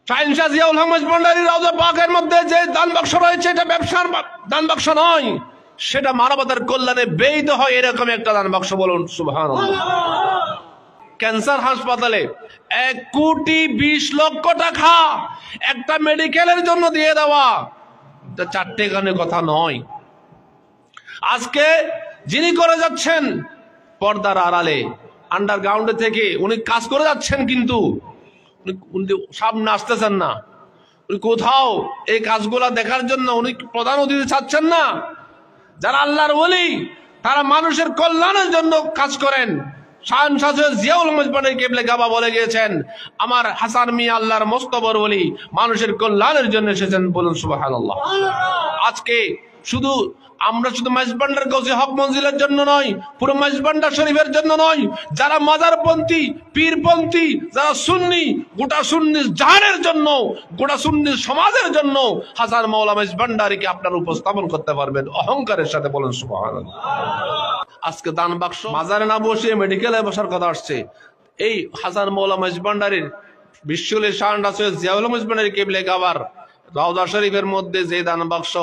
শাহিন শাহ জিয়াউল হক মজভান্ডারী রওজা পাকের মধ্যে যে দান বাক্স রয়েছে, এটা ব্যবসার দান বাক্স নয়, সেটা মানবতার কল্যাণে ব্যয়িত হয় এরকম একটা দান বাক্স। বলুন সুবহানাল্লাহ। ক্যান্সার হাসপাতালে 1,20,00,000 টাকা একটা মেডিকেলের জন্য দিয়ে দেওয়া, এটা চারটে গানের কথা নয়। আজকে যিনি করে যাচ্ছেন পর্দার আড়ালে, আন্ডারগ্রাউন্ডে থেকে উনি কাজ করে যাচ্ছেন, কিন্তু উনি সামনে আসতেছেন না। উনি কোথাও এই কাজগুলা দেখার জন্য উনি প্রধান অতিথি চাচ্ছেন না। যারা আল্লাহর ওলি, তারা মানুষের কল্যাণের জন্য কাজ করেন। শাহিন শাহ জিয়াউল হক মজভান্ডারী কেবলা গাবা বলে গিয়েছেন, আমার হাসান মিয়া আল্লাহর মস্ত বড় ওলি, মানুষের কল্যাণের জন্য এসেছেন। বলুন সুবহানাল্লাহ। আজকে আমরা শুধু মজভান্ডার গৌসে হক মঞ্জিলের জন্য নয়, পুরো মজভান্ডার শরীফের জন্য নয়, যারা মাজারপন্থী, পীরপন্থী, যারা সুন্নি, গোটা সুন্নি জাহানের জন্য, গোটা সুন্নি সমাজের জন্য হাসান মাওলানা মজভান্ডারীকে আপনারা উপস্থাপন করতে পারবেন অহংকারের সাথে। বলেন সুবহানাল্লাহ। আজকে দান বাক্স মাজারে না বসে মেডিকেলে বসার কথা আসছে। এই হাসান মাওলানা মজভান্ডারীর বিশ্বলি শাহিন শাহ জিয়াউল হক মজভান্ডারী কেবলা গাবার রওজা শরীফের মধ্যে যে দান বাক্স,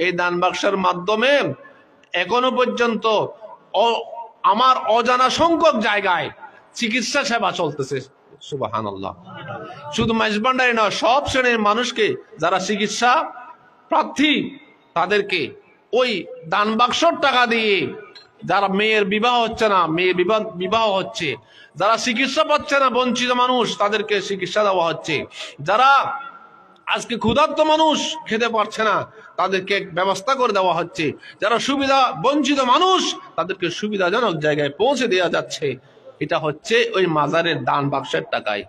এই দান বাক্সের মাধ্যমে এখনো পর্যন্ত আমার অজানা সংখ্যক জায়গায় চিকিৎসা সেবা চলতেছে। সুবহানাল্লাহ। শুধু মজভান্ডারী নয়, সব শ্রেণীর মানুষকে যারা চিকিৎসা প্রার্থী, তাদেরকে ওই দান বাক্সর টাকা দিয়ে, যারা মেয়ের বিবাহ হচ্ছে না, মেয়ের বিবাহ হচ্ছে, যারা চিকিৎসা পাচ্ছে না, বঞ্চিত মানুষ, তাদেরকে চিকিৎসা দেওয়া হচ্ছে। যারা আজকে ক্ষুধার্ত মানুষ, খেতে পারছে না, তাদেরকে ব্যবস্থা করে দেওয়া হচ্ছে। যারা সুবিধা বঞ্চিত মানুষ, তাদেরকে সুবিধাজনক জায়গায় পৌঁছে দেওয়া যাচ্ছে। এটা হচ্ছে ওই মাজারের দান বাক্সের টাকায়।